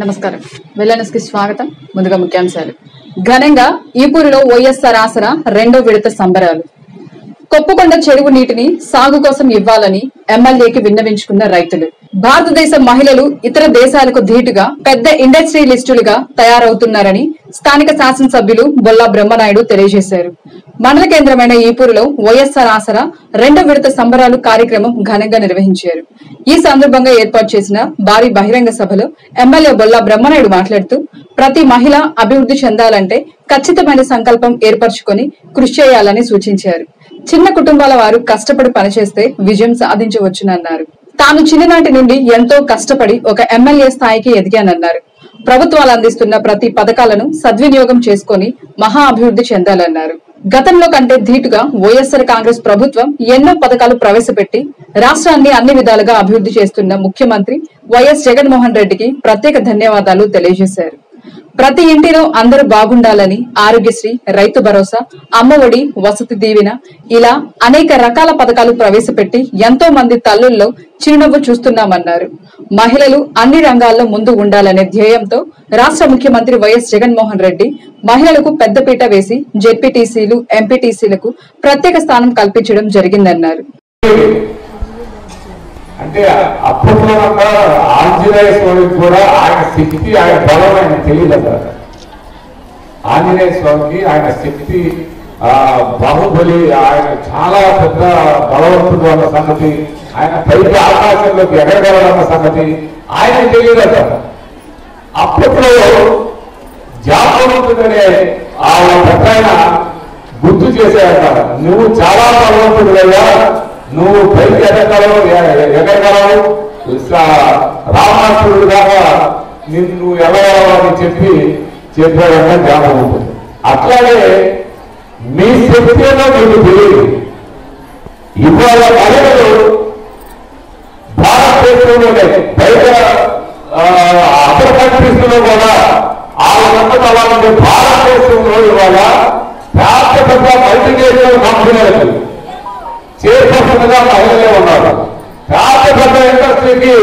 నమస్కారం. వెల్లనెస్ కి స్వాగతం. ముందుగా ముఖ్యాంశాలు. ఘనంగా ఈపూరులో వైఎస్ఆర్ ఆసరా రెండో విడత సంబరాలు. కొప్పకొండ చెరువు నీటిని సాగు కోసం ఇవ్వాలని ఎమ్మెల్యేకి విన్నవించుకున్న రైతులు. భారతదేశ మహిళలు ఇతర దేశాలకు ధీటుగా పెద్ద ఇండస్ట్రియలిస్టులుగా తయారవుతున్నారని స్థానిక శాసనసభ్యులు బొల్లా బ్రహ్మనాయుడు తెలియజేశారు. మండల కేంద్రమైన ఈపూరులో వైఎస్ఆర్ ఆసరా రెండో విడత సంబరాలు కార్యక్రమం ఘనంగా నిర్వహించారు. ఈ సందర్భంగా ఏర్పాటు చేసిన భారీ బహిరంగ సభలో ఎమ్మెల్యే బొల్లా బ్రహ్మనాయుడు మాట్లాడుతూ ప్రతి మహిళ అభివృద్ధి చెందాలంటే ఖచ్చితమైన సంకల్పం ఏర్పరచుకొని కృషి చేయాలని సూచించారు. చిన్న కుటుంబాల వారు కష్టపడి పనిచేస్తే విజయం సాధించవచ్చునన్నారు. తాను చిన్ననాటి నుండి ఎంతో కష్టపడి ఒక ఎమ్మెల్యే స్థాయికి ఎదిగానన్నారు. ప్రభుత్వాలు అందిస్తున్న ప్రతి పథకాలను సద్వినియోగం చేసుకుని మహా అభివృద్ధి చెందాలన్నారు. గతంలో కంటే ధీటుగా వైఎస్ఆర్ కాంగ్రెస్ ప్రభుత్వం ఎన్నో పథకాలు ప్రవేశపెట్టి రాష్ట్రాన్ని అన్ని విధాలుగా అభివృద్ధి చేస్తున్న ముఖ్యమంత్రి వైఎస్ జగన్మోహన్ రెడ్డికి ప్రత్యేక ధన్యవాదాలు తెలియజేశారు. ప్రతి ఇంటిలో అందరూ బాగుండాలని ఆరోగ్యశ్రీ, రైతు భరోసా, అమ్మఒడి, వసతి దీవెన ఇలా అనేక రకాల పథకాలు ప్రవేశపెట్టి ఎంతో మంది తల్లుల్లో చిరునవ్వు చూస్తున్నామన్నారు. మహిళలు అన్ని రంగాల్లో ముందు ఉండాలనే ధ్యేయంతో రాష్ట్ర ముఖ్యమంత్రి వైఎస్ జగన్మోహన్ రెడ్డి మహిళలకు పెద్దపీట వేసి జెడ్పీటీసీలు, ఎంపీటీసీలకు ప్రత్యేక స్థానం కల్పించడం జరిగిందన్నారు. అంటే అప్పట్లో ఆంజనేయ స్వామికి కూడా ఆయన శక్తి, ఆయన బలం ఆయన తెలియదు. ఆంజనేయ స్వామికి ఆయన శక్తి, బాహుబలి, ఆయన చాలా పెద్ద బలవంతుడు అన్న సంగతి, ఆయన పైకి ఆకాశంలోకి ఎగరగలడన్న సంగతి ఆయన తెలియదట. అప్పట్లో జాపవంతుడనే ఆ పెద్ద గుర్తు చేశాడట, నువ్వు చాలా బలవంతుడుగా, నువ్వు పైకి ఎగరగలవు, రావణాసురుడు దాకా నువ్వు ఎగరగలవు అని చెప్పాడంటే జాపవంతుడు. అట్లాగే మీ శక్తి ఏదో మీకు తెలియదు. ఇవాళ మహిళలు భారతదేశంలోనే బయట అదర్ కంట్రీస్ లో కూడా వాళ్ళంటే భారతదేశంలో ఇవాళ పెద్ద పెద్ద మల్టీనేషనల్ కంపెనీలకు చైర్పర్సన్ గా మహిళలే ఉన్నారు. పెద్ద పెద్ద ఇండస్ట్రీకి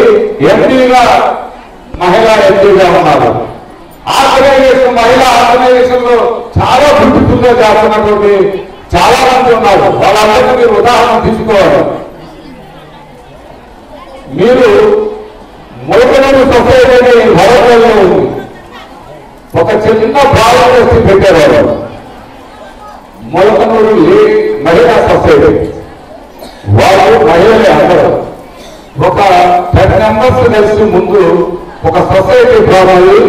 ఎంపీగా మహిళా ఎంపీగా ఉన్నారు. ఆర్గనైజేషన్, మహిళా ఆర్గనైజేషన్ లో చాలా బ్యూటిఫుల్ గా చేస్తున్నటువంటి చాలా మంది ఉన్నారు. వాళ్ళందరికీ మీరు ఉదాహరణ తీసుకోవాలి. మీరు మొలకనూరు సొసైటీని వరంగల్లో ఉంది, ఒక చిన్న ప్రాజెక్ట్ పెట్టేవారు. మొలకనూరు మహిళా సొసైటీ వాళ్ళు మహిళలే అందరూ ఒక 10 మెంబర్స్ కలిసి ముందు ఒక సొసైటీ ప్రారంభి,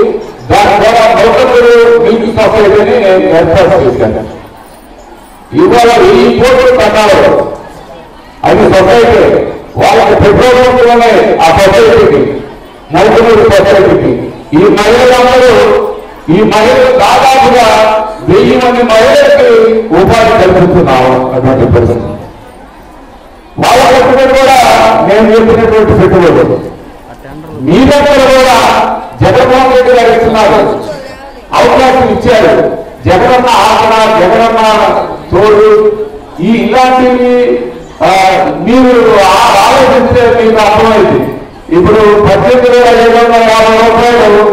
దాని ద్వారా మొలకనూరు మిల్క్ సొసైటీని ఏర్పాటు చేశాను. ఇవాళ ఈ కోట్లు కట్టాలి, అది సొసైటీ వాళ్ళకి పెట్రోల్ బంకులోనే ఆ సొసైటీకి, మొలకనూరు సొసైటీకి ఈ మహిళలు దాదాపుగా 1000 మంది మహిళలకి ఉపాధి కల్పిస్తున్నాము. అటువంటి పరిస్థితి వాళ్ళ పెట్టుబడి కూడా నేను చెప్పినటువంటి పెట్టుబడి మీ దగ్గర కూడా జగన్మోహన్ రెడ్డి గారు ఇస్తున్నారు, అవకాశం ఇచ్చారు. జగనన్న ఆసరా, జగనన్న తోడు, ఇలాంటివి మీరు ఆలోచిస్తే మీకు అర్థమైంది. ఇప్పుడు 18,750 రూపాయలు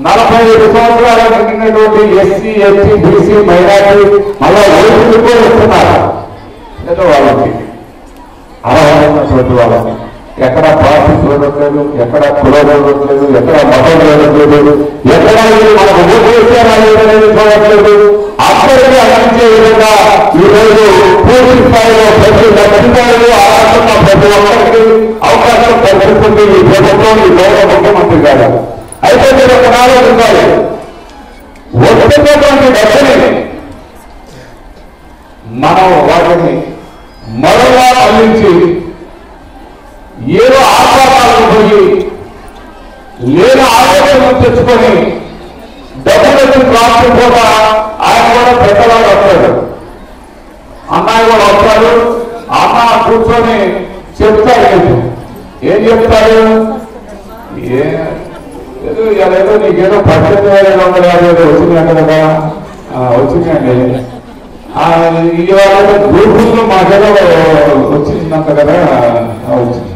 45 సంవత్సరాలు కలిగినటువంటి ఎస్సీ, ఎస్టీ, బీసీ, మైనార్టీ మళ్ళా ఓట్లు కూడా ఇస్తున్నారు. ఏదో వాళ్ళకి అర్హమైనటువంటి వాళ్ళకి ఎక్కడ పార్టీ చూడట్లేదు, ఎక్కడ కులం చూడట్లేదు, ఎక్కడ మతం చూడట్లేదు, ఎక్కడ మనకు ఓటు వేసేవాళ్ళు చూడట్లేదు. అందరికీ అందించే విధంగా ఈరోజు పూర్తి స్థాయిలో ప్రతి లబ్ధిదారులు ఆరాధన ప్రతి ఒక్కరికి అవకాశం కల్పిస్తుంది ఈ ప్రభుత్వం, ఈ గౌరవ ముఖ్యమంత్రి గారు. అయితే మీరు ఒక ఆలోచించాలి, వస్తున్నటువంటి డబ్బుని మనం వాటిని మరలా అందించి ఏదో ఆహ్వానాలకు పోయి లేని ఆలోచన తెచ్చుకొని డబ్బులు రాకపోతా ఆయన కూడా పెద్దవాళ్ళు వస్తాడు, అన్నయ్య కూడా వస్తాడు. అన్న కూర్చొని చెప్తాడు. ఏం చెప్తాడు? ఏదో నీకేదో 18,750 వచ్చిందంట కదా, వచ్చిందండి. ఇవాళ గ్రూపుల్లో మాకేదో వచ్చిందంట కదా, వచ్చింది.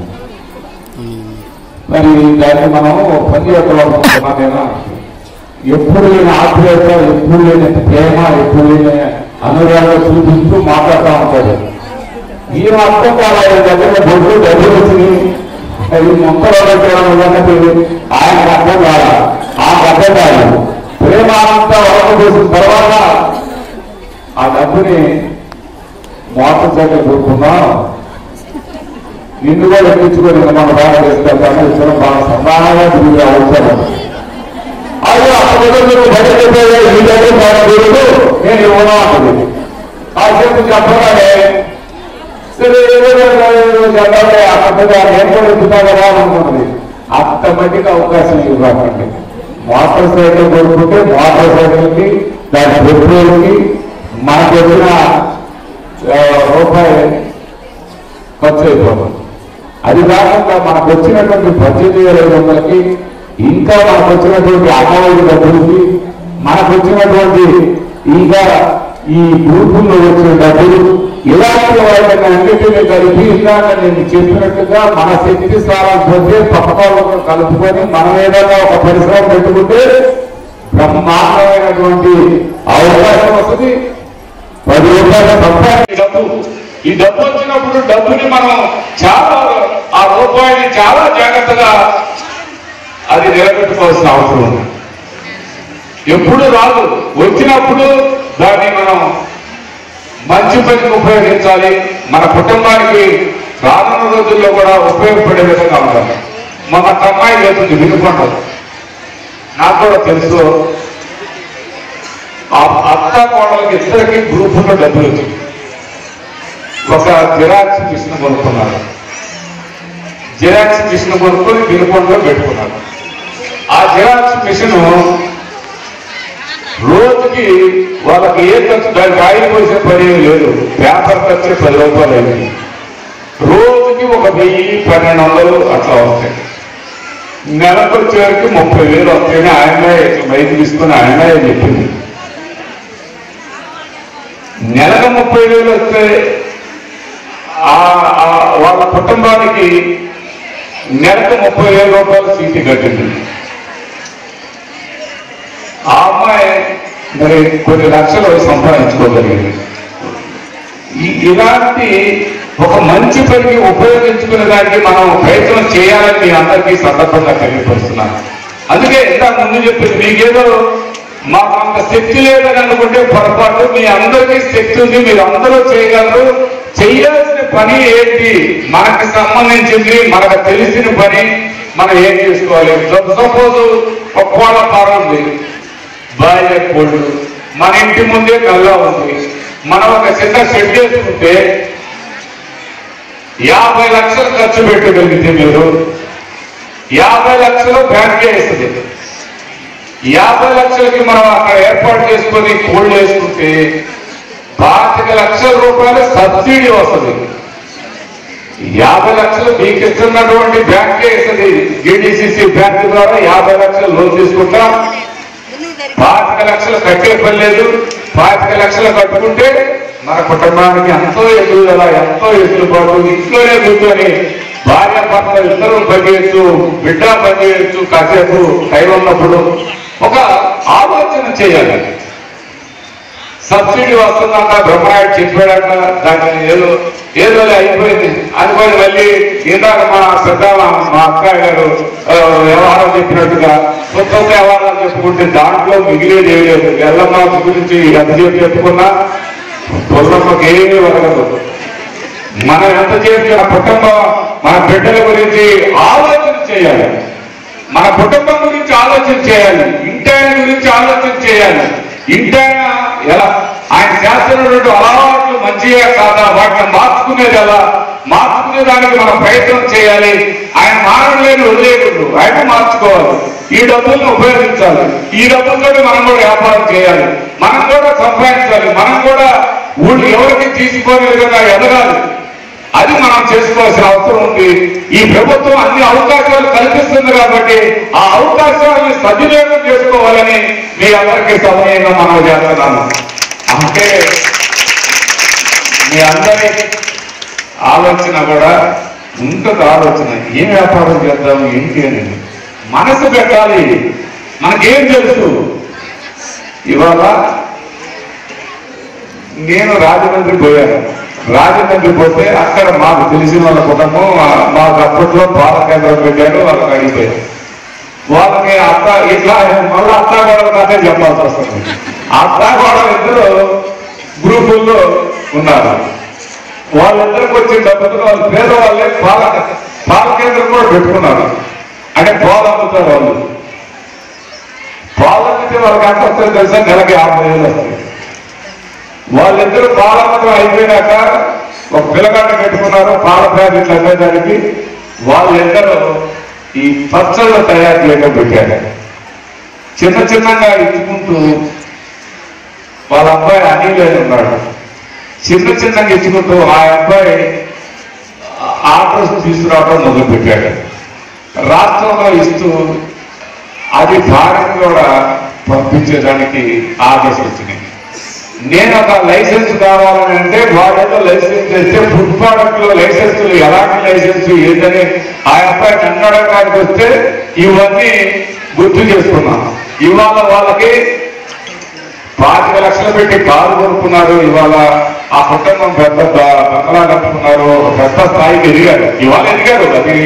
మరి దాన్ని మనం పని చేద్దామనుకుంటున్నాను. ఎప్పుడు లేని ఆత్మీయత, ఎప్పుడు లేని ప్రేమ, ఎప్పుడు లేని అనురాగం చూపిస్తూ మాట్లాడుతూ ఉంటాడు. ఈ అర్థం కాలేదు దగ్గర బొడ్డు డబ్బులు వచ్చింది మొక్కలు ఆయన అర్థం కాదు, ఆ అర్థం కాదు. ప్రేమ అంతా వరకు చేసిన తర్వాత ఆ డబ్బుని మోటార్ సైకిల్ కొనుక్కున్నాం, నిన్ను కూడా ఎక్కించుకొని మన బాగా చేస్తాను ఇచ్చడం బాగా సమానంగా తిరిగి అవసరం. అది అప్పుడు బయట ఈ దగ్గర బాగా తిరుగుతూ నేను ఇవ్వను అంటుంది. ఆ చెప్పు చెప్పగానే సరే చెప్పాలి అక్కడ నేను కూడా ఎక్కుతా కదా అనుకున్నది. అంత మట్టికి అవకాశం ఇవ్వకండి. మోటార్ సైకిల్ కొనుక్కుంటే మోటార్ సైకిల్కి దాని పెట్రోల్కి మనకు వచ్చిన రూపాయి ఖర్చు అయిపోతుంది. అది కాకుండా మనకు వచ్చినటువంటి 18,500కి ఇంకా మనకు వచ్చినటువంటి అమ్మఒడి డబ్బులకి మనకు వచ్చినటువంటి ఇంకా ఈ గ్రూపుల్లో వచ్చిన డబ్బులు ఇలాంటి వాటిని అన్నిటినీ కలిపి ఇందాక నేను చెప్పినట్టుగా మన శక్తి సారాంశే పక్కలకు కలుపుకొని మనం ఏదైనా ఒక పరిశ్రమ పెట్టుకుంటే బ్రహ్మాండమైనటువంటి అవకాశం వస్తుంది. 10 రూపాయల సంపాదించే డబ్బు, ఈ డబ్బు వచ్చినప్పుడు డబ్బుని మనం చాలా ఆ రూపాయిని చాలా జాగ్రత్తగా అది నిలబెట్టుకోవాల్సిన అవసరం ఉంది. ఎప్పుడు రాదు, వచ్చినప్పుడు దాన్ని మనం మంచి పనికి ఉపయోగించాలి. మన కుటుంబానికి రానున్న రోజుల్లో కూడా ఉపయోగపడే విధంగా ఉండాలి. మన అమ్మాయి లేతుంది వినుకుంటారు, నాకు కూడా తెలుసు. ఆ అత్త కోడలకి ఇద్దరికి గ్రూపుల్లో డబ్బులు వచ్చింది. ఒక జిరాక్స్ మిషన్ కొనుక్కున్నారు, జిరాక్స్ మిషన్ కొనుక్కొని వినుకొండలో పెట్టుకున్నారు. ఆ జిరాక్స్ మిషన్ రోజుకి వాళ్ళకి ఏ ఖర్చు, దానికి ఆయిల్ పోసే పని లేదు, పేపర్ ఖర్చు 10 రూపాయలు అయింది. రోజుకి ఒక 1000-1200 అట్లా వస్తాయి. నెలకు వచ్చేవరకు 30,000 వస్తాయని ఆయనే మైకి తీసుకుని ఆయనే చెప్పింది. నెలకు 30,000 వస్తే వాళ్ళ కుటుంబానికి నెలకు 30,000 రూపాయలు సీటీ కట్టింది. ఆ అమ్మాయి మరి కొన్ని లక్షలు సంపాదించుకోగలిగింది. ఇలాంటి ఒక మంచి పనికి ఉపయోగించుకునే దానికి మనం ప్రయత్నం చేయాలని మీ అందరికీ సందర్భంగా తెలియపరుస్తున్నాను. అందుకే ఇంత ముందు చెప్పింది, మీకేదో మాకు అంత శక్తి లేదని అనుకుంటే పొరపాటు. మీ అందరికీ శక్తి ఉంది, మీరు అందరూ చేయగలరు. చేయాల్సిన పని ఏంటి, మనకు సంబంధించింది, మనకు తెలిసిన పని మనం ఏం చేసుకోవాలి. సపోజ్ ఒక కోళ్ళ ఫారం ఉంది, బాయిలర్ కోళ్ళు, మన ఇంటి ముందే కల్లా ఉంది. మనం ఒక చిన్న షెడ్ చేసుకుంటే 50 లక్షలు ఖర్చు పెట్టగలిగితే మీరు 50 లక్షలు బ్యాంకే ఇస్తుంది. 50 లక్షలకి మనం అక్కడ ఏర్పాటు చేసుకొని కోళ్ళు వేసుకుంటే 25 లక్షల రూపాయలు సబ్సిడీ వస్తుంది. 50 లక్షలు మీకు ఇస్తున్నటువంటి బ్యాంకే ఇస్తుంది. GDCC బ్యాంక్ ద్వారా 50 లక్షలు లోన్ తీసుకుంటాం. 25 లక్షలు కట్టే పని లేదు. 25 లక్షలు కట్టుకుంటే మన కుటుంబానికి ఎంతో ఎదుగుదల, ఎంతో ఎదురుబాటు. ఇంట్లోనే కూర్చొని భార్య భర్త ఇద్దరు పనిచేయచ్చు, బిడ్డ పనిచేయచ్చు. కాసేపు టైం ఉన్నప్పుడు ఒక ఆలోచన చేయాలి. సబ్సిడీ వస్తుందంట, బ్రహ్మనాయుడు చెప్పాడట, దాన్ని ఏదో అయిపోయింది అనుకోని మళ్ళీ ఇందాక మా అక్కయ్య గారు వ్యవహారం చెప్పినట్టుగా కొత్త వ్యవహారాలు చెప్పుకుంటే దాంట్లో మిగిలేదు ఏం లేదు. ఎల్లమ్మ గురించి ఎంతసేపు చెప్పుకున్నా తొల్లమ్మకి ఏమీ వదలదు. మనం ఎంతసేపు మన కుటుంబం, మన బిడ్డల గురించి ఆలోచన చేయాలి. మన కుటుంబం గురించి ఆలోచన చేయాలి. ఇంటాయన గురించి ఆలోచన చేయాలి. ఇంటాయన ఎలా ఆయన చేస్తున్నటువంటి అలవాట్లు మంచిగా కాదా, వాటిని మార్చుకునేది ఎలా, మార్చుకునేదానికి మనం ప్రయత్నం చేయాలి. ఆయన మారలేని వదిలేయకూడదు, ఆయన మార్చుకోవాలి. ఈ డబ్బులను ఉపయోగించాలి. ఈ డబ్బులతో మనం కూడా వ్యాపారం చేయాలి, మనం కూడా సంపాదించాలి, మనం కూడా ఊళ్ళు ఎవరికి తీసుకోని విధంగా ఎదగాలి. అది మనం చేసుకోవాల్సిన అవసరం ఉంది. ఈ ప్రభుత్వం అన్ని అవకాశాలు కల్పిస్తుంది కాబట్టి ఆ అవకాశాలను సద్వినియోగం చేసుకోవాలని మీ అందరికీ సమయంగా మనం చేస్తున్నాను. అంటే మీ అందరి ఆలోచన కూడా ఉంటుంది ఆలోచన, ఏం వ్యాపారం చేద్దాం ఏంటి అని మనసు పెట్టాలి. మనకేం తెలుసు? ఇవాళ నేను రాజమండ్రి పోయాను. రాజమండ్రి పోతే అక్కడ మాకు తెలిసిన వాళ్ళ కుటుంబం మాకు అప్పట్లో పాల కేంద్రం పెట్టారు. వాళ్ళకి అడిగిపోయారు. వాళ్ళకి అత్త ఇట్లా మళ్ళీ అత్తాగోడల కథే చెప్పాల్సి వస్తుంది. అత్తాగోడలు ఇద్దరు గ్రూపుల్లో ఉన్నారు. వాళ్ళిద్దరికి వచ్చిన డబ్బుతో వాళ్ళు పేదవాళ్ళే పాల కేంద్రం కూడా పెట్టుకున్నారు. అంటే పాలు అమ్ముతారు. వాళ్ళు పాలు అమ్మితే వాళ్ళకి ఎంత వస్తుంది తెలుసా? నెలకి 50,000 వస్తుంది. వాళ్ళిద్దరు పాలమ్మతం అయిపోయినాక ఒక పిల్లగాడిని పెట్టుకున్నారు పాల ప్యాకెట్లు అమ్మేదానికి. వాళ్ళిద్దరూ ఈ పచ్చళ్ళ తయారు చేయడం పెట్టారు. చిన్న చిన్నగా ఇచ్చుకుంటూ వాళ్ళ అబ్బాయి అనిలే ఉన్నాడు. చిన్న చిన్నగా ఇచ్చుకుంటూ ఆ అబ్బాయి ఆర్డర్స్ తీసుకురావడం మొదలు పెట్టాడు. రాష్ట్రంలో ఇస్తూ అది భారత్ కూడా పంపించేదానికి ఆదేశం వచ్చింది. నేను ఒక లైసెన్స్ కావాలని అంటే వాడేదో లైసెన్స్ చేస్తే ఫుడ్ ప్రోడక్ట్ లో లైసెన్సులు ఎలాంటి లైసెన్స్ ఏంటని ఆ అబ్బాయి కన్నడడానికి వస్తే ఇవన్నీ గుర్తు చేసుకున్నాం. ఇవాళ వాళ్ళకి 25 లక్షలు పెట్టి కారు కొనుక్కున్నారు. ఇవాళ ఆ కుటుంబం పెద్ద బంగళా కట్టుకున్నారు. పెద్ద స్థాయికి ఎదిగారు. ఇవాళ ఎదిగారు. అది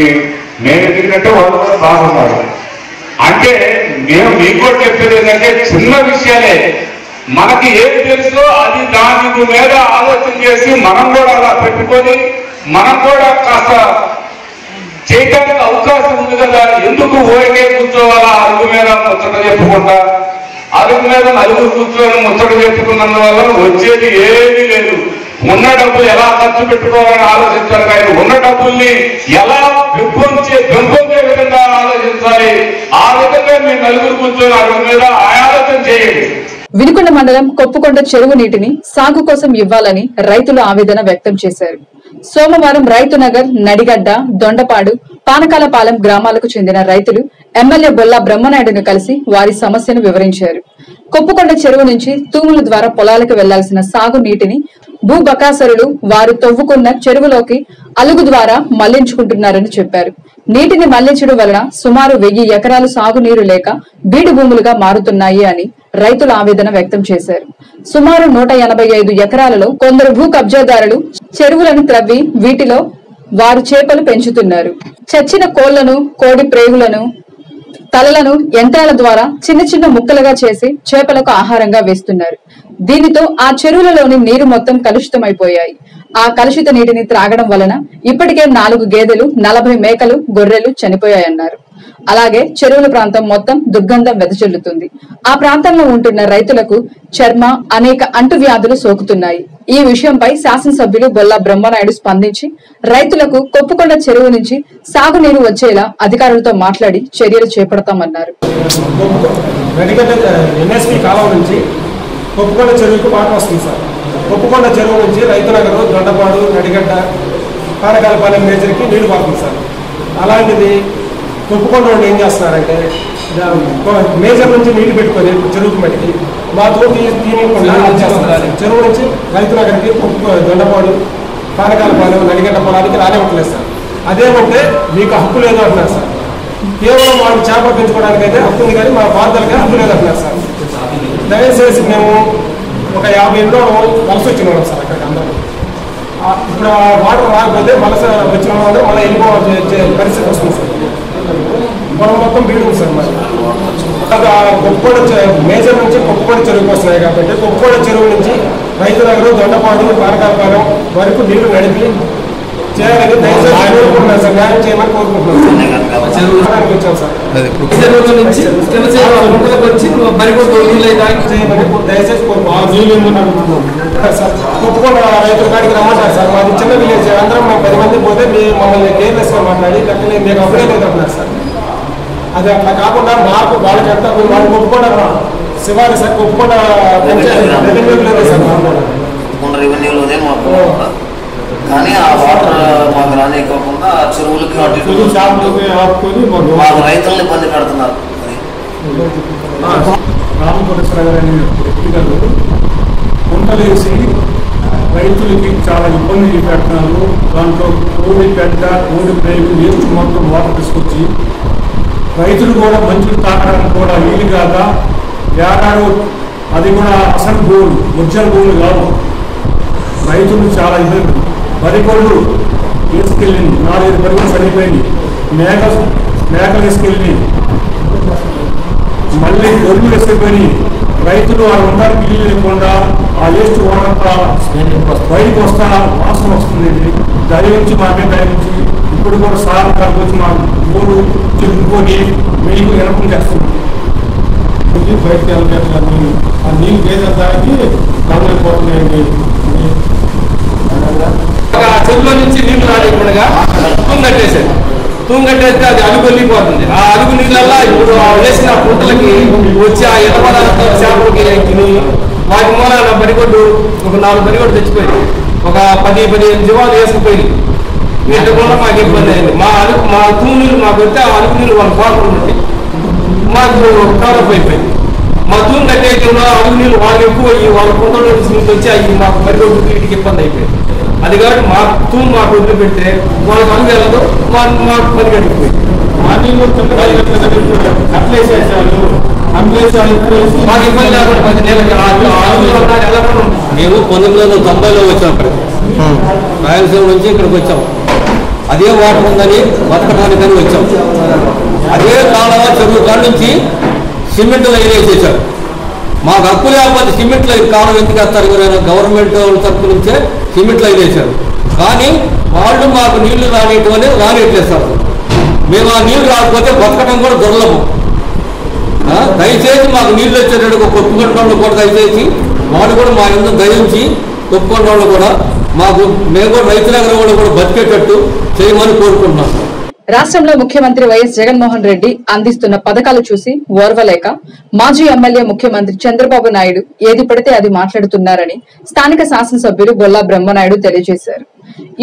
నేను ఎదిగినట్టే వాళ్ళు కూడా బాగున్నారు. అంటే మేము మీకు కూడా చెప్పేది ఏంటంటే చిన్న విషయాలే మనకి ఏం తెలుసో అది దాని మీద ఆలోచన చేసి మనం కూడా అలా పెట్టుకొని మనం కూడా కాస్త చేయడానికి అవకాశం ఉంది కదా. ఎందుకు ఊరికే కూర్చోవాలా? అరుగు మీద ముచ్చట చెప్పుకుంటా, అరుగు మీద నలుగురు కూర్చొని ముచ్చట చెప్పుకున్నందువల్ల వచ్చేది ఏమీ లేదు. ఉన్న డబ్బులు ఎలా ఖర్చు పెట్టుకోవాలని ఆలోచించాలి, కానీ ఉన్న డబ్బుల్ని ఎలా పెంపొందే విధంగా ఆలోచించాలి. ఆ విధంగా మీరు నలుగురు కూర్చొని అరుగు మీద ఆలోచన చేయండి. వినుకొండ మండలం కొప్పుకొండ చెరువు నీటిని సాగు కోసం ఇవ్వాలని రైతులు ఆవేదన వ్యక్తం చేశారు. సోమవారం రైతునగర్, నడిగడ్డ, దొండపాడు, పానకాలపాలెం గ్రామాలకు చెందిన రైతులు ఎమ్మెల్యే బొల్లా బ్రహ్మనాయుడును కలిసి వారి సమస్యను వివరించారు. కొప్పుకొండ చెరువు నుంచి తూముల ద్వారా పొలాలకు వెళ్లాల్సిన సాగు నీటిని భూబకాసరులు వారు తవ్వుకున్న చెరువులోకి అలుగు ద్వారా మళ్లించుకుంటున్నారని చెప్పారు. నీటిని మళ్లించడం వలన సుమారు 1000 ఎకరాలు సాగునీరు లేక బీడు భూములుగా మారుతున్నాయి అని రైతులు ఆవేదన వ్యక్తం చేశారు. సుమారు 185 ఎకరాలలో కొందరు భూ కబ్జాదారులు చెరువులను త్రవ్వి వీటిలో వారు చేపలు పెంచుతున్నారు. చచ్చిన కోళ్లను, కోడి ప్రేగులను, తలలను యంత్రాల ద్వారా చిన్న చిన్న ముక్కలుగా చేసి చేపలకు ఆహారంగా వేస్తున్నారు. దీనితో ఆ చెరువులలోని నీరు మొత్తం కలుషితమైపోయాయి. ఆ కలుషిత నీటిని త్రాగడం వలన ఇప్పటికే 4 గేదెలు, 40 మేకలు, గొర్రెలు చనిపోయాయన్నారు. అలాగే చెరువుల ప్రాంతం మొత్తం దుర్గంధం వెదజల్లుతుంది. ఆ ప్రాంతంలో ఉంటున్న రైతులకు చర్మ, అనేక అంటువ్యాధులు సోకుతున్నాయి. ఈ విషయంపై శాసనసభ్యులు బొల్లా బ్రహ్మనాయుడు స్పందించి రైతులకు కొప్పుకొండ చెరువు నుంచి సాగునీరు వచ్చేలా అధికారులతో మాట్లాడి చర్యలు చేపడతామన్నారు. కొప్పుకొండ చెరువుకు వాటర్ వస్తుంది సార్. కొప్పుకొండ చెరువు నుంచి రైతునగరు, దొండపాడు, నడిగడ్డ, పానకాలపాలెం మేజర్కి నీళ్లు పడుతుంది సార్. అలాంటిది కొప్పుకొండ వాళ్ళు ఏం చేస్తున్నారంటే మేజర్ నుంచి నీళ్లు పెట్టుకొని చెరువుకు మట్టికి మా తోటి తీయకుండా చెరువు నుంచి రైతునగర్కి దొండపాడు, పానకాలపాలెం, నడిగడ్డ పొలానికి రానివ్వట్లేదు సార్. అదేమంటే మీకు హక్కు లేదు అంటున్నారు సార్. కేవలం వాళ్ళు చేపలు పెంచుకోవడానికి అయితే హక్కు ఉంది, కానీ మా బాధలకి హక్కు లేదు అంటున్నారు సార్. దయచేసి మేము ఒక 50 ఏళ్ళు వలస వచ్చిన వాళ్ళం సార్. అక్కడికి అందరూ ఇప్పుడు వాటర్ రాకపోతే వలస వచ్చిన వాళ్ళు మళ్ళీ వెళ్ళిపోవాల్సిన పరిస్థితి వస్తుంది సార్. మనం మొత్తం బీడుంది సార్. మరి కొప్పుకొండ మేజర్ నుంచి కొప్పుకొండ చెరువుకి వస్తున్నాయి కాబట్టి కొప్పుకొండ చెరువు నుంచి రైతునగరు, దొండపాడు, పానకాలపాలెం వరకు నీళ్లు నడిపి చేయాలని దయచేసి కోరుకుంటున్నాను సార్. న్యాయం చేయమని కోరుకుంటున్నాను సార్. వచ్చాను సార్. దయచేసి సార్ కొప్పుకొండ రైతుల కాడికి రమ్మంటారు సార్. మాది చిన్న విలేజ్. అందరం మేము 10 మంది పోతే మమ్మల్ని కేర్లెస్ గా మాట్లాడి లెక్కలే మీకు అప్పుడే లేదంటున్నారు సార్. అది అట్లా కాకుండా మాకు వాళ్ళకి ఎంత వాళ్ళు కొప్పుకొండ శివారి సార్, కొప్పుకొండ రెవెన్యూలోనే మాకు, కానీ ఆ వాటర్ మాకు రానివ్వకుండా చెరువులకి మాకు రైతులను ఇబ్బంది పెడుతున్నారు. రామకోటేశ్వర గారు అనే వ్యక్తి గారు కుంటలేసి రైతులకి చాలా ఇబ్బంది పెడుతున్నారు. దాంట్లో కోడి పెట్ట కోడి ప్రేమి వేస్ట్ మొత్తం వాటర్ తీసుకొచ్చి రైతులు కూడా మంచులు తాగడానికి కూడా వీలు కాక ఏడాడు అది కూడా అసలు భూములు ముచ్చల భూములు కావు. రైతులు చాలా ఇబ్బంది. వరికొళ్ళు తీసుకెళ్ళింది 4-5 పరిగణలు చనిపోయింది. మేకలు తీసుకెళ్ళి మళ్ళీ గొర్రెలు వేసుకుపోయి రైతులు ఆ ఉండడానికి ఇల్లు లేకుండా ఆ వేస్ట్ వాడంతా బయటకు వస్తా వాసన వస్తుంది. దాని నుంచి మాకే నుంచి ఇప్పుడు కూడా సార్ వచ్చి మా ఊరు చెప్పుకొని మీకు ఎనపం చేస్తుంది. బయటకు వెళ్ళలేదు నీళ్ళు. ఆ నీళ్ళు వేసేదానికి నమ్మలేకపోతున్నాయండి. చెరువులో నుంచి నీళ్లు రాలేకుండా కట్టేశారు. కట్టేస్తే అది అలుగు వెళ్ళిపోతుంది. ఆ అలుగు నీళ్ళల్లో ఇప్పుడు వేసిన పుంటలకి వచ్చి ఆ ఎడపదాలతో చేపలకి తిని వాటి మూలాన బరిగొడ్డు ఒక 4 బరిగొడ్డు తెచ్చిపోయింది. ఒక 10-15 జీవాలు వేసుకుపోయింది. వీటి కూడా మాకు ఇబ్బంది అయింది. మా తూము నీళ్ళు మాకు వస్తే ఆ అలుగు నీళ్ళు వాళ్ళ కోపం ఉంటాయి. మాకు డెవలప్ అయిపోయింది. మా తూము కట్టేయడంలో అలుగు నీళ్ళు వాళ్ళు ఎక్కువ వాళ్ళ పుంటలో వచ్చి అవి మాకు బరిగొడ్డు వీటికి ఇబ్బంది అయిపోయింది. అది కాబట్టి మా తూము మాకు వదిలి పెడితే వాళ్ళకి అలుగు వెళ్ళదు, మాకు పని కట్టిపోయింది. మాకు ఇబ్బంది లేకుండా 10 నెలలకి మేము 1990లో వచ్చాం. అక్కడికి రాయలసీమ నుంచి ఇక్కడికి వచ్చాం. అదే వాటర్ ఉందని బతకడానికని వచ్చాం. అదే కాలువ చెరువు కాడ నుంచి సిమెంట్ లైన్ వేసేసారు. మాకు హక్కు లేకపోతే సిమెంట్ లైన్ కాలువ ఎందుకు వేస్తారు? గవర్నమెంట్ తరఫు నుంచే సిమెంట్ లైన్ వేశారు. కానీ వాళ్ళు మాకు నీళ్లు రానియటం అనేది రానిట్లేస్తారు. మేము ఆ నీళ్లు రాకపోతే బతకడం కూడా దుర్లభం. దయచేసి మాకు నీళ్ళు వచ్చేటట్టు కొట్టుకున్న వాళ్ళు కూడా దయచేసి వాళ్ళు కూడా మా ఇంట్లో దయించి కొట్టుకున్న వాళ్ళు కూడా మాకు మేము కూడా రైతులందరూ కూడా బతికేటట్టు చేయమని కోరుకుంటున్నాం. రాష్ట్రంలో ముఖ్యమంత్రి వైఎస్ జగన్మోహన్ రెడ్డి అందిస్తున్న పథకాలు చూసి ఓర్వలేక మాజీ ఎమ్మెల్యే ముఖ్యమంత్రి చంద్రబాబు నాయుడు ఏది పడితే అది మాట్లాడుతున్నారని స్థానిక శాసనసభ్యులు బొల్లా బ్రహ్మనాయుడు తెలియజేశారు.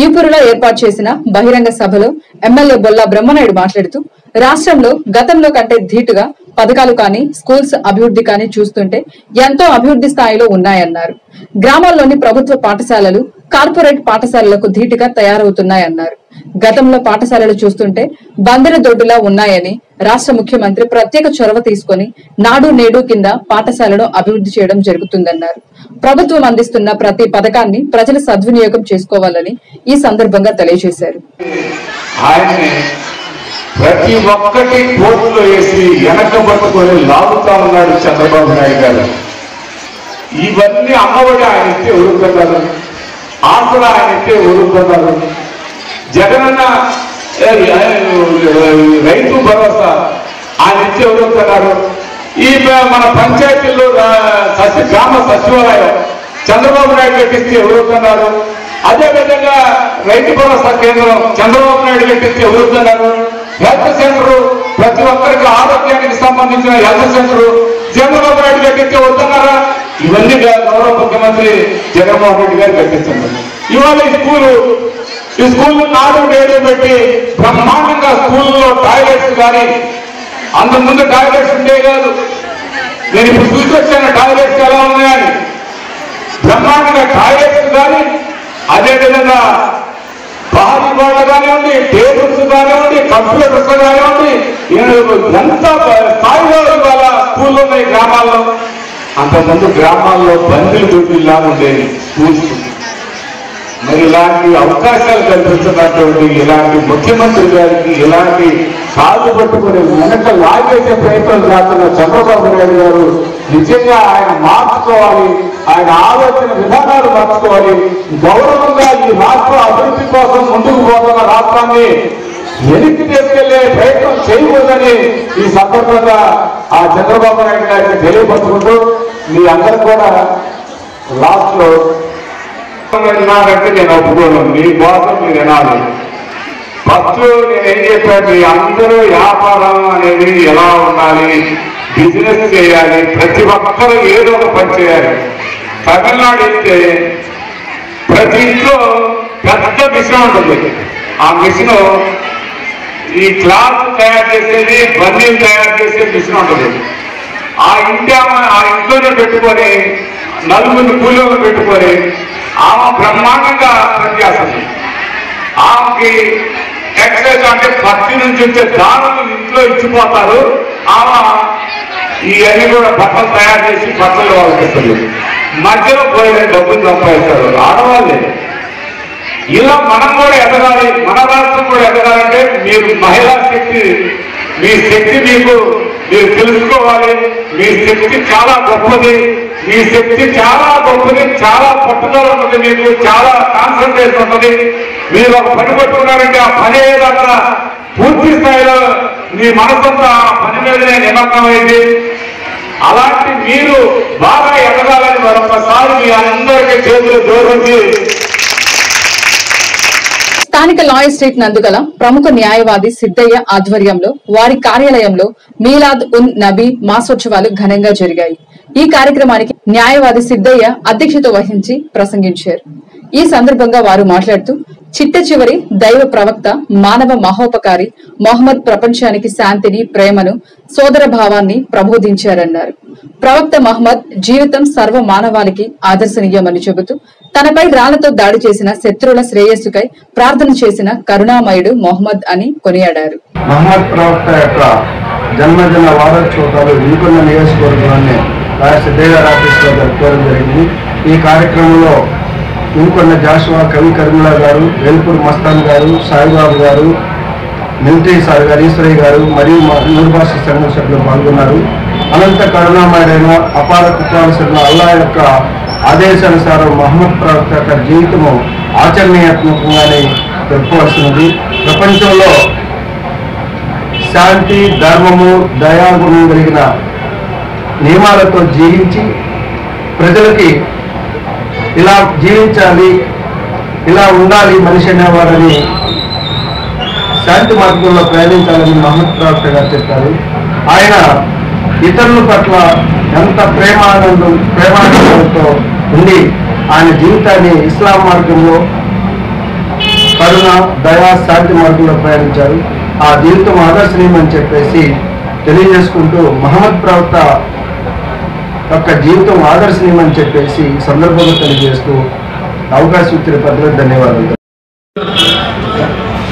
ఈపూరులో ఏర్పాటు చేసిన బహిరంగ సభలో ఎమ్మెల్యే బొల్లా బ్రహ్మనాయుడు మాట్లాడుతూ రాష్ట్రంలో గతంలో కంటే ధీటుగా పథకాలు కానీ స్కూల్స్ అభివృద్ధి కానీ చూస్తుంటే ఎంతో అభివృద్ధి స్థాయిలో ఉన్నాయన్నారు. గ్రామాల్లోని ప్రభుత్వ పాఠశాలలు కార్పొరేట్ పాఠశాలలకు ధీటుగా తయారవుతున్నాయన్నారు. గతంలో పాఠశాలలు చూస్తుంటే బందర దొడ్డులా ఉన్నాయని రాష్ట్ర ముఖ్యమంత్రి ప్రత్యేక చొరవ తీసుకుని నాడు నేడు కింద పాఠశాలను అభివృద్ధి చేయడం జరుగుతుందన్నారు. ప్రభుత్వం అందిస్తున్న ప్రతి పథకాన్ని ప్రజలు సద్వినియోగం చేసుకోవాలని ఈ సందర్భంగా తెలియజేశారు. ప్రతి ఒక్కటి కోర్టులో వేసి వెనకబట్టుకొని లాగుతా ఉన్నాడు చంద్రబాబు నాయుడు గారు. ఇవన్నీ అమ్మఒడి ఆయన ఇస్తే ఊరుకున్నారు, ఆసరా ఆయన ఇస్తే ఊరుకున్నారు, జగనన్న రైతు భరోసా ఆయన ఇస్తే ఊరుకున్నారు. ఈ మన పంచాయతీల్లో గ్రామ సచివాలయం చంద్రబాబు నాయుడు కట్టిస్తే ఊరుకున్నారు. అదేవిధంగా రైతు భరోసా కేంద్రం చంద్రబాబు నాయుడు కట్టిస్తే ఊరుకున్నారు. హెల్త్ సెంటర్ ప్రతి ఒక్కరికి ఆరోగ్యానికి సంబంధించిన హెల్త్ సెంటర్ చంద్రబాబు నాయుడు కట్టిస్తే వస్తున్నారా? ఇవన్నీ గౌరవ ముఖ్యమంత్రి జగన్మోహన్ రెడ్డి గారు కట్టిస్తున్నారు. ఇవాళ ఈ స్కూల్ నాడు నేడు పెట్టి బ్రహ్మాండంగా స్కూల్లో టాయిలెట్స్ కానీ అంతకుముందు టాయిలెట్స్ ఉండే కాదు. నేను ఇప్పుడు చూసొచ్చాను టాయిలెట్స్ ఎలా ఉన్నాయని. బ్రహ్మాండంగా టాయిలెట్స్ కానీ అదేవిధంగా భారీ గోడలు కానివ్వండి, టేబుల్స్ కానివ్వండి, కంప్యూటర్స్ కానివ్వండి, ఎంత స్థాయిలో ఇవాళ స్కూళ్ళు ఉన్నాయి గ్రామాల్లో. అంతకుముందు గ్రామాల్లో బందీలు దొడ్డిలా ఉండేవి స్కూల్స్. మరి ఇలాంటి అవకాశాలు కల్పిస్తున్నటువంటి ఇలాంటి ముఖ్యమంత్రి గారికి ఇలాంటి కాలు పట్టుకుని వెనక లాగేసే ప్రయత్నం చేస్తున్న చంద్రబాబు నాయుడు గారు నిజంగా ఆయన మార్చుకోవాలి. ఆయన ఆలోచన విధానాలు మార్చుకోవాలి. గౌరవంగా ఈ రాష్ట్ర అభివృద్ధి కోసం ముందుకు పోతున్న రాష్ట్రాన్ని వెనక్కి తీసుకెళ్లే ప్రయత్నం చేయకూడదని ఈ సందర్భంగా ఆ చంద్రబాబు నాయుడు గారికి తెలియపరుచుకుంటూ మీ అందరూ కూడా లాస్ట్ లో వినాలంటే నేను ఒప్పుకోను. మీ కోసం మీరు వినాలి. ఫస్ట్ నేనేం చెప్పాను, మీ అందరూ వ్యాపారం అనేది ఎలా ఉండాలి, బిజినెస్ చేయాలి, ప్రతి ఒక్కరూ ఏదో ఒక పని చేయాలి. తమిళనాడు అయితే ప్రతి ఇంట్లో పెద్ద మిషన్ ఉంటుంది. ఆ మిషన్ ఈ క్లాత్ తయారు చేసేది, బన్నీలు తయారు చేసే మిషన్ ఉంటుంది. ఆ ఇంట్లోనే పెట్టుకొని 4 కూలీలను పెట్టుకొని ఆమె బ్రహ్మాండంగా పనిచేస్తుంది. ఆమెకి ఎక్సైజ్ అంటే పత్తి నుంచి వచ్చే దారులు ఇంట్లో ఇచ్చిపోతారు. ఆమె ఇవన్నీ కూడా బట్టలు తయారు చేసి బట్టలు వాళ్ళకి ఇస్తుంది. మధ్యలో పోయిన డబ్బులు సంపాదిస్తారు ఆడవాళ్ళే. ఇలా మనం కూడా ఎదగాలి, మన రాష్ట్రం కూడా ఎదగాలంటే మీరు మహిళా శక్తి, మీ శక్తి మీరు తెలుసుకోవాలి. మీ శక్తి చాలా గొప్పది, మీ శక్తి చాలా గొప్పది, చాలా పట్టుదల ఉంటుంది, మీకు చాలా కాన్సన్ట్రేషన్ ఉంటుంది. మీరు ఒక పని పట్టుకున్నారంటే ఆ పని ఏదన్నా పూర్తి స్థాయిలో మీ మనసంతా ఆ పని మీదనే నిమగ్నమైంది. అలాంటి మీరు బాగా ఎదగాలని మరొకసారి మీ అందరికీ చేతులు జోడించి స్థానిక లాయర్ స్ట్రీట్ నందుగల ప్రముఖ న్యాయవాది సిద్దయ్య ఆధ్వర్యంలో వారి కార్యాలయంలో మీలాద్ ఉన్ నబీ మాసోత్సవాలు ఘనంగా జరిగాయి. ఈ కార్యక్రమానికి న్యాయవాది సిద్దయ్య అధ్యక్షత వహించి ప్రసంగించారు. ఈ సందర్భంగా వారు మాట్లాడుతూ చిట్ట చివరి దైవ ప్రవక్త మానవ మహోపకారి మొహమ్మద్ ప్రపంచానికి శాంతిని, ప్రేమను, సోదర భావాన్ని ప్రబోధించారన్నారు. ప్రవక్త మహమ్మద్ జీవితం సర్వ మానవాళికి ఆదర్శనీయమని చెబుతూ తనపై రాళ్లతో దాడి చేసిన శత్రువుల శ్రేయస్సుకై ప్రార్థన చేసిన కరుణామయుడు మొహమ్మద్ అని కొనియాడారు. మహమ్మద్ ప్రవక్త యొక్క జన్మదిన వారోత్సవాలు వినుకొండ నియోజకవర్గంలోనే సిద్ధయ్య ఆఫీసులో జరుపుకోవడం జరిగింది. ఈ కార్యక్రమంలో వినుకొండ జాషువా, కవి కర్మిల గారు, వేల్పూర్ మస్తాన్ గారు, సాయిబాబు గారు, మిలిటరీ సార్ గారు, ఈశ్వరయ్య గారు మరియు నూర్భాష సంఘం సభ్యులు పాల్గొన్నారు. అనంత కరుణామయుడైన అపార కృపాలుసిన అల్లా యొక్క ఆదేశానుసారం మహమ్మద్ ప్రవక్త యొక్క జీవితము ఆచరణీయాత్మకంగానే జరుపుకోవాల్సినది. ప్రపంచంలో శాంతి, ధర్మము, దయాగుణం కలిగిన నియమాలతో జీవించి ప్రజలకి ఇలా జీవించాలి, ఇలా ఉండాలి మనిషి అనేవారని శాంతి మార్గంలో ప్రయాణించాలని మహమ్మద్ ప్రవక్త గారు చెప్పారు. ఆయన ఇతరుల పట్ల ఎంత ప్రేమానందంతో ఉండి ఆయన జీవితాన్ని ఇస్లాం మార్గంలో కరుణ, దయా, శాంతి మార్గంలో ప్రయాణించారు. ఆ జీవితం ఆదర్శనీయమని చెప్పేసి తెలియజేసుకుంటూ మహమ్మద్ ప్రవక్త యొక్క జీవితం ఆదర్శనీయమని చెప్పేసి సందర్భంగా తెలియజేస్తూ అవకాశం ఇచ్చిన పెద్దలకు ధన్యవాదాలు.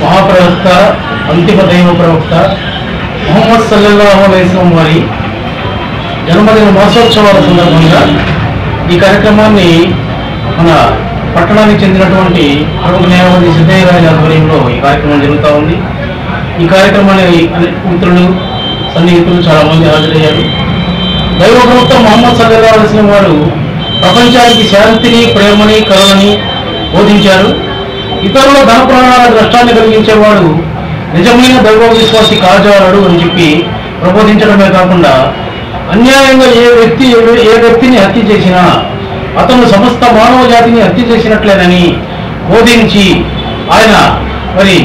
మహాప్రవక్త, అంతిమ దైవ ప్రవక్త ముహమ్మద్ సల్లల్లాహు అలైహి వసల్లం వారి జన్మదిన మాసోత్సవాల సందర్భంగా ఈ కార్యక్రమాన్ని మన పట్టణానికి చెందినటువంటి ప్రముఖ న్యాయవాది సిద్ధయ్య గారి ఆధ్వర్యంలో ఈ కార్యక్రమం జరుగుతూ ఉంది. ఈ కార్యక్రమాన్ని మిత్రులు, సన్నిహితులు చాలా మంది హాజరయ్యారు. దైవ ప్రవక్త ముహమ్మద్ సల్లల్లాహు అలైహి వసల్లం వారు ప్రపంచానికి శాంతిని, ప్రేమని, కరుణని బోధించారు. ఇతరుల ధన ప్రాణాలకు నష్టాన్ని కలిగించేవాడు నిజమైన దైవ విశ్వాసి కాజాలడు అని చెప్పి ప్రబోధించడమే కాకుండా అన్యాయంగా ఏ వ్యక్తిని హత్య చేసినా అతను సమస్త మానవ జాతిని హత్య చేసినట్లేనని బోధించి ఆయన మరి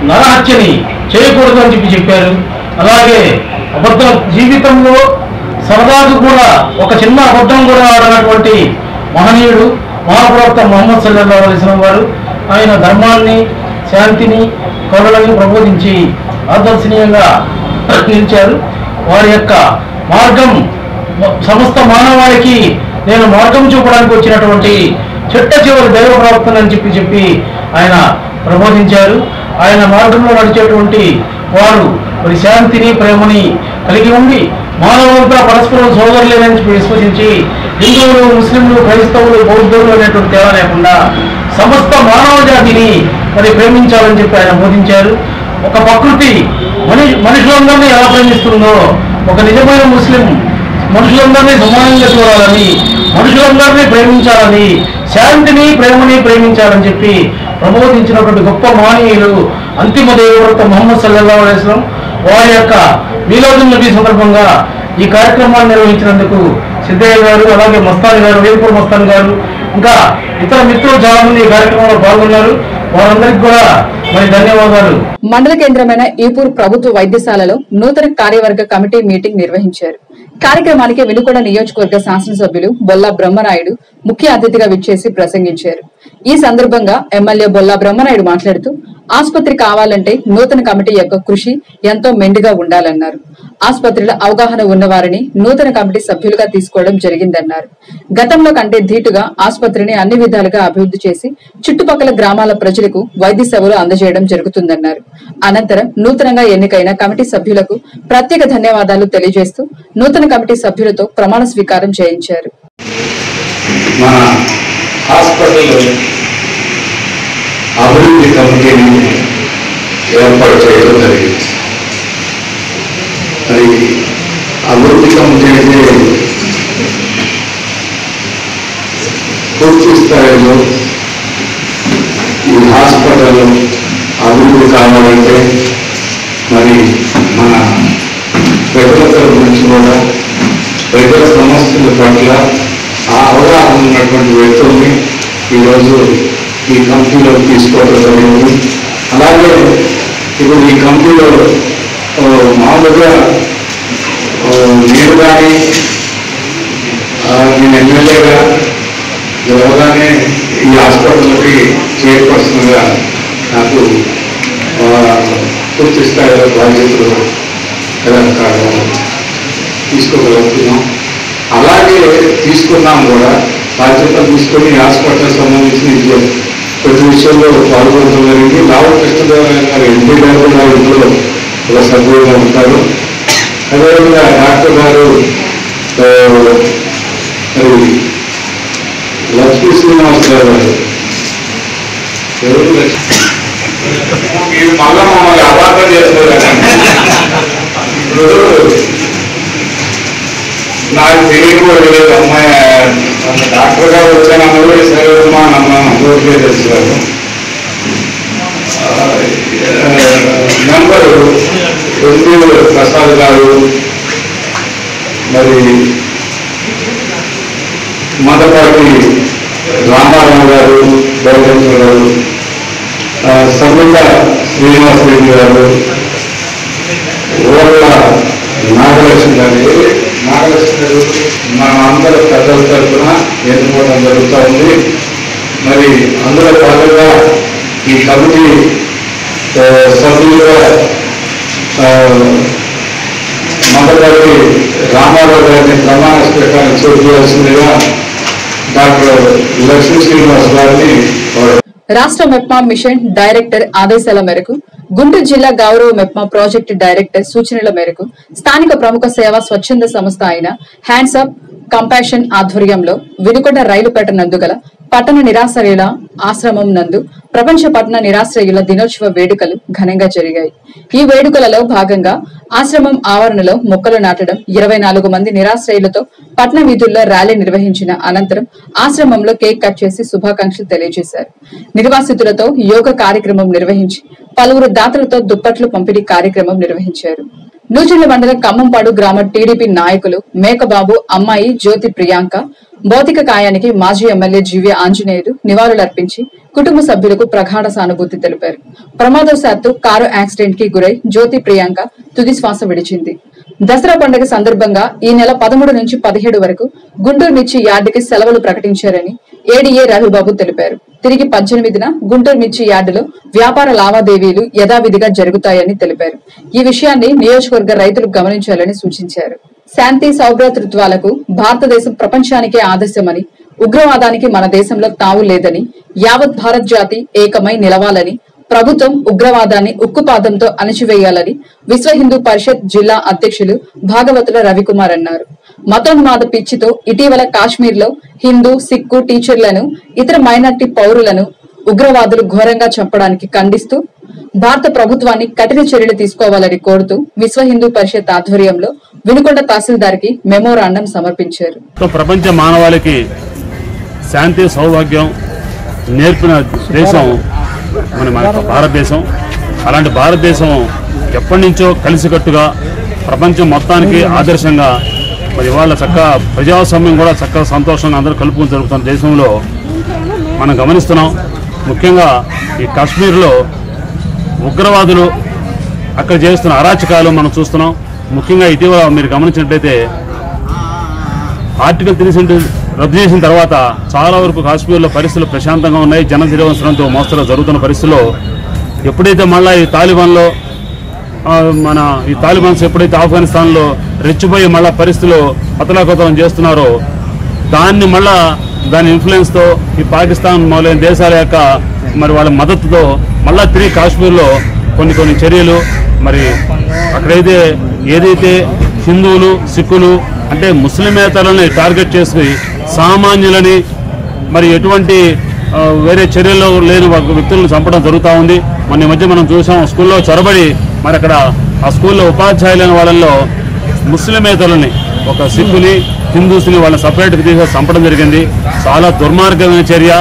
నరహత్యని చేయకూడదు అని చెప్పారు. అలాగే అబద్ధం జీవితంలో సరదాకు కూడా ఒక చిన్న అబద్ధం కూడా ఆడనటువంటి మహనీయుడు మహాప్రవక్త ముహమ్మద్ సల్లల్లాహు అలైహి వసల్లం వారు ఆయన ధర్మాన్ని, శాంతిని, కరుణని ప్రబోధించి ఆదర్శనీయంగా నిలిచారు. వారి యొక్క మార్గం సమస్త మానవాళికి నేను మార్గం చూపడానికి వచ్చినటువంటి చిట్ట చివరి దైవ ప్రవక్తనని చెప్పి ఆయన ప్రబోధించారు. ఆయన మార్గంలో నడిచేటువంటి వారు మరి శాంతిని, ప్రేమని కలిగి ఉండి మానవులంతా పరస్పరం సోదరులేనని విశ్వసించి హిందువులు, ముస్లింలు, క్రైస్తవులు, బౌద్ధులు అనేటువంటి తేడా లేకుండా సమస్త మానవ జాతిని మరి ప్రేమించాలని చెప్పి ఆయన బోధించారు. ఒక ప్రకృతి మనుషులందరినీ ఎలా ప్రేమిస్తుందో ఒక నిజమైన ముస్లిం మనుషులందరినీ సమానంగా చూడాలని, మనుషులందరినీ ప్రేమించాలని, శాంతిని, ప్రేమని ప్రేమించాలని చెప్పి ప్రబోధించినటువంటి గొప్ప మహనీయులు అంతిమ దైవవ్రత ముహమ్మద్ సల్లల్లాహు అలైహి వసల్లం వారి యొక్క మీలాదున్ నబీ సందర్భంగా ఈ కార్యక్రమాన్ని నిర్వహించినందుకు సిద్ధయ్య గారు, అలాగే మస్తాన్ గారు, వేల్పూర్ మస్తాన్ గారు, ఇంకా ఇతర మిత్రులు చాలా మంది ఈ కార్యక్రమంలో పాల్గొన్నారు. వారందరికీ కూడా మరి ధన్యవాదాలు. మండల కేంద్రమైన ఈపూర్ ప్రభుత్వ వైద్యశాలలో నూతన కార్యవర్గ కమిటీ మీటింగ్ నిర్వహించారు. కార్యక్రమానికి వినుకొండ నియోజకవర్గ శాసనసభ్యులు బొల్లా బ్రహ్మనాయుడు ముఖ్య అతిథిగా విచ్చేసి ప్రసంగించారు. ఈ సందర్భంగా ఎమ్మెల్యే బొల్లా బ్రహ్మనాయుడు మాట్లాడుతూ ఆసుపత్రి కావాలంటే నూతన కమిటీ యొక్క కృషి ఎంతో మెండుగా ఉండాలన్నారు. ఆసుపత్రిలో అవగాహన ఉన్నవారిని నూతన కమిటీ సభ్యులుగా తీసుకోవడం జరిగిందన్నారు. గతంలో కంటే ధీటుగా ఆసుపత్రిని అన్ని విధాలుగా అభివృద్ధి చేసి చుట్టుపక్కల గ్రామాల ప్రజలకు వైద్య సేవలు అందజేయడం జరుగుతుందన్నారు. అనంతరం నూతనంగా ఎన్నికైన కమిటీ సభ్యులకు ప్రత్యేక ధన్యవాదాలు తెలియజేస్తూ నూతన కమిటీ సభ్యులతో ప్రమాణ స్వీకారం చేయించారు. మన హాస్పిటల్ అభివృద్ధి కమిటీని ఏర్పాటు చేయడం జరిగింది. మరి అభివృద్ధి కమిటీ అంటే పూర్తి స్థాయిలో ఈ హాస్పిటల్ అభివృద్ధి కావాలంటే మరి మన ప్రజల గురించి కూడా ప్రజల సమస్యల పట్ల ఆ అవగాహన ఉన్నటువంటి వ్యక్తుల్ని ఈరోజు ఈ కమిటీలో తీసుకోవడం జరిగింది. అలాగే ఇప్పుడు ఈ కమిటీలో మామూలుగా నేను కానీ నేను ఎమ్మెల్యేగా జరగానే ఈ హాస్పిటల్కి చైర్పర్సన్గా నాకు పూర్తి స్థాయిలో బాధ్యతలు తీసుకోగలుగుతున్నాం. అలాగే తీసుకున్నాం కూడా బాధ్యతలు తీసుకొని హాస్పిటల్ సంబంధించిన ప్రతి విషయంలో పాల్గొనడం జరిగింది. లావు కృష్ణదేవరాయ గారు ఎంపీ గారు కూడా ఇంట్లో ఒక సభ్యులుగా ఉంటారు. అదేవిధంగా డాక్టర్ గారు మరి లక్ష్మీ శ్రీనివాస్ గారు మీరు మళ్ళా మమ్మల్ని అపార్థం చేస్తారు. ఇప్పుడు నాకు తెలియకపోలేదు అమ్మాయి డాక్టర్ గారు వచ్చానన్న కూడా సరే అమ్మా నమ్మను ఓకే తెలుసు. మెంబరు ఎంపీ ప్రసాద్ గారు, మరి మదపాటి రామారావు గారు, గౌతమ్ గారు, సంగీత శ్రీనివాస్ రెడ్డి గారు, ఓర్ల నాగలక్ష్మి గారు, మన అందరూ పెద్దల తరఫున ఎన్నుకోవడం జరుగుతూ ఉంది. మరి అందులో భాగంగా ఈ కమిటీ సభ్యులుగా మదపాటి రామారావు గారిని ప్రమాణ స్వీకారం చేయాల్సిందిగా డాక్టర్ లక్ష్మీ శ్రీనివాస్ గారిని రాష్ట్ర మెప్మా మిషన్ డైరెక్టర్ ఆదేశాల మేరకు గుంటూరు జిల్లా గౌరవ మెప్మా ప్రాజెక్టు డైరెక్టర్ సూచనల మేరకు స్థానిక ప్రముఖ సేవా స్వచ్ఛంద సంస్థ అయిన హ్యాండ్స్ అప్ కంపాషన్ ఆధ్వర్యంలో వినుకొండ రైలుపేట నందు గల పట్టణ నిరాశ్రయుల ఆశ్రమం నందు ప్రపంచ పట్టణ నిరాశ్రయుల దినోత్సవ వేడుకలు ఘనంగా జరిగాయి. ఈ వేడుకలలో భాగంగా ఆశ్రమం ఆవరణలో మొక్కలు నాటడం, 24 మంది నిరాశ్రయులతో పట్టణ వీధుల్లో ర్యాలీ నిర్వహించిన అనంతరం ఆశ్రమంలో కేక్ కట్ చేసి శుభాకాంక్షలు తెలియజేశారు. నిర్వాసితులతో యోగ కార్యక్రమం నిర్వహించి పలువురు దాతలతో దుప్పట్లు పంపిణీ కార్యక్రమం నిర్వహించారు. నూజిళ్ల మండలం ఖమ్మంపాడు గ్రామ టీడీపీ నాయకులు మేకబాబు, అమ్మాయి జ్యోతి ప్రియాంక భౌతిక కాయానికి మాజీ ఎమ్మెల్యే జీవి ఆంజనేయులు నివాళులర్పించి కుటుంబ సభ్యులకు ప్రగాఢ సానుభూతి తెలిపారు. ప్రమాదవశాత్తు కారు యాక్సిడెంట్ కి గురై జ్యోతి ప్రియాంక తుది శ్వాస విడిచింది. దసరా పండుగ సందర్భంగా ఈ నెల 13 నుంచి 17 వరకు గుంటూరు మిర్చి యార్డుకి సెలవులు ప్రకటించారని ఏడీఏ రవిబాబు తెలిపారు. తిరిగి 18న గుంటూరు మిర్చి యార్డులో వ్యాపార లావాదేవీలు యథావిధిగా జరుగుతాయని తెలిపారు. ఈ విషయాన్ని నియోజకవర్గ రైతులు గమనించాలని సూచించారు. శాంతి సౌభ్రాతృత్వాలకు భారతదేశం ప్రపంచానికే ఆదర్శమని, ఉగ్రవాదానికి మన దేశంలో తావు లేదని, యావత్ భారత్ జాతి ఏకమై నిలవాలని, ప్రభుత్వం ఉగ్రవాదాన్ని ఉక్కుపాదంతో అణచివేయాలని విశ్వ హిందూ పరిషత్ జిల్లా అధ్యక్షులు భాగవతుల రవికుమార్ అన్నారు. మతోన్మాద పిచ్చితో ఇటీవల కాశ్మీర్ లో హిందూ, సిక్కు టీచర్లను, ఇతర మైనార్టీ పౌరులను ఉగ్రవాదులు ఘోరంగా చంపడానికి ఖండిస్తూ భారత ప్రభుత్వాన్ని కఠిన చర్యలు తీసుకోవాలని కోరుతూ విశ్వ హిందూ పరిషత్ ఆధ్వర్యంలో వినుకొండ తహసీల్దార్ కి మెమోరాండం సమర్పించారు. ప్రపంచ మానవాళికి శాంతి సౌభాగ్యం నేర్పిన దేశం మన భారతదేశం. అలాంటి భారతదేశం ఎప్పటి నుంచో కలిసికట్టుగా ప్రపంచం మొత్తానికి ఆదర్శంగా మరి ఇవాళ చక్కగా ప్రజాస్వామ్యం కూడా చక్కగా సంతోషంగా అందరూ కలుపుకొని జరుగుతున్న దేశంలో మనం గమనిస్తున్నాం. ముఖ్యంగా ఈ కాశ్మీర్లో ఉగ్రవాదులు అక్కడ చేస్తున్న అరాచకాలు మనం చూస్తున్నాం. ముఖ్యంగా ఇటీవల మీరు గమనించినట్లయితే ఆర్టికల్ 370 రద్దు చేసిన తర్వాత చాలా వరకు కాశ్మీర్లో పరిస్థితులు ప్రశాంతంగా ఉన్నాయి. జనజీవనంతో మోస్తరుగా జరుగుతున్న పరిస్థితుల్లో ఎప్పుడైతే మళ్ళీ ఈ తాలిబాన్లో మన ఈ తాలిబాన్స్ ఎప్పుడైతే ఆఫ్ఘనిస్తాన్లో రెచ్చిపోయి మళ్ళా పరిస్థితులు అతలాకుతలం చేస్తున్నారో దాని ఇన్ఫ్లుయెన్స్తో ఈ పాకిస్తాన్ మొదలైన దేశాల యొక్క మరి వాళ్ళ మద్దతుతో మళ్ళా తిరిగి కాశ్మీర్లో కొన్ని చర్యలు మరి అక్కడైతే ఏదైతే హిందువులు సిక్కులు అంటే ముస్లిమేతరులని టార్గెట్ చేసి సామాన్యులని మరి ఎటువంటి వేరే చర్యల్లో లేని వ్యక్తులను చంపడం జరుగుతూ ఉంది. మొన్న మధ్య మనం చూసాం స్కూల్లో చొరబడి మరి అక్కడ ఆ స్కూల్లో ఉపాధ్యాయులైన వాళ్ళల్లో ముస్లిమేతరులని ఒక సిక్కుని హిందూస్ని వాళ్ళని సపరేట్గా తీసి చంపడం జరిగింది. చాలా దుర్మార్గమైన చర్య.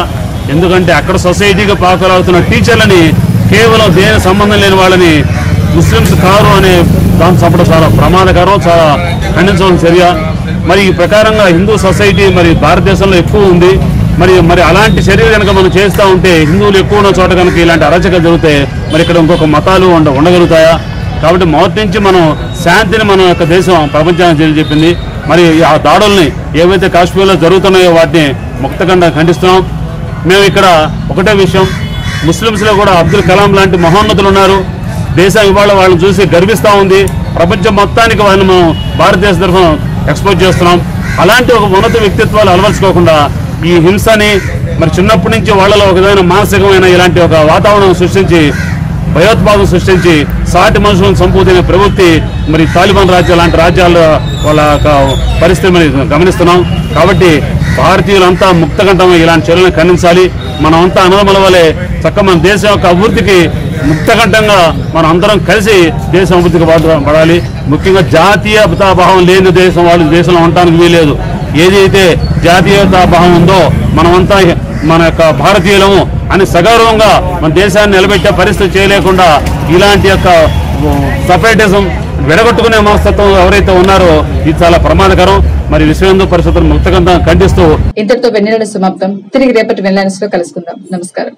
ఎందుకంటే అక్కడ సొసైటీగా పాకలాడుతున్న టీచర్లని కేవలం దేని సంబంధం లేని వాళ్ళని ముస్లిమ్స్ కారు అనే దాన్ని చంపడం చాలా ప్రమాదకరం, చాలా ఖండించవలసిన చర్య. మరి ఈ ప్రకారంగా హిందూ సొసైటీ మరి భారతదేశంలో ఎక్కువ ఉంది. మరి అలాంటి చర్యలు కనుక మనం చేస్తూ ఉంటే హిందువులు ఎక్కువ ఉన్న చోట కనుక ఇలాంటి అరాచకాలు జరిగితే మరి ఇక్కడ ఇంకొక మతాలు ఉండగలుగుతాయా? కాబట్టి మొదటి నుంచి మనం శాంతిని మన యొక్క దేశం ప్రపంచానికి తెలియజెప్పింది. మరి ఆ దాడుల్ని ఏవైతే కాశ్మీర్లో జరుగుతున్నాయో వాటిని ముక్తఖండ ఖండిస్తున్నాం. మేము ఇక్కడ ఒకటే విషయం, ముస్లిమ్స్లో కూడా అబ్దుల్ కలాం లాంటి మహోన్నతులు ఉన్నారు. దేశం ఇవాళ వాళ్ళని చూసి గర్విస్తూ ఉంది. ప్రపంచం మొత్తానికి వాళ్ళని మనం భారతదేశ తరఫున ఎక్స్పోజ్ చేస్తున్నాం. అలాంటి ఒక ఉన్నత వ్యక్తిత్వాలు అలవరుచుకోకుండా ఈ హింసని మరి చిన్నప్పటి నుంచి వాళ్ళలో ఒక విధమైన మానసికమైన ఇలాంటి ఒక వాతావరణం సృష్టించి భయోత్పాదం సృష్టించి సాటి మనుషులను చంపుతున్న ప్రవృత్తి మరి తాలిబాన్ రాజ్యాలు లాంటి రాజ్యాల్లో వాళ్ళ పరిస్థితి మరి గమనిస్తున్నాం. కాబట్టి భారతీయులంతా ముక్తకంఠంగా ఇలాంటి చర్యలను ఖండించాలి. మనమంతా అన్నదమ్ముల వలె చక్కగా మన దేశం యొక్క అభివృద్ధికి ముక్తకంఠంగా మనం అందరం కలిసి దేశం అభివృద్ధికి పడాలి. ముఖ్యంగా జాతీయతాభావం లేని దేశం వాళ్ళు దేశంలో ఉండటానికి వీలేదు. ఏదైతే జాతీయతాభావం ఉందో మనమంతా మన యొక్క భారతీయులము అని సగౌరవంగా మన దేశాన్ని నిలబెట్టే పరిస్థితి చేయలేకుండా ఇలాంటి యొక్క సపరేటిజం విడగొట్టుకునే మనస్తత్వం ఎవరైతే ఉన్నారో ఇది చాలా ప్రమాదకరం. మరి విశ్వ హిందూ పరిషత్తును ముక్తకంగా ఖండిస్తూ ఇంతటితో వెన్నెల సమాప్తం. తిరిగి రేపటి వెన్నెల లో కలుసుకుందాం. నమస్కారం.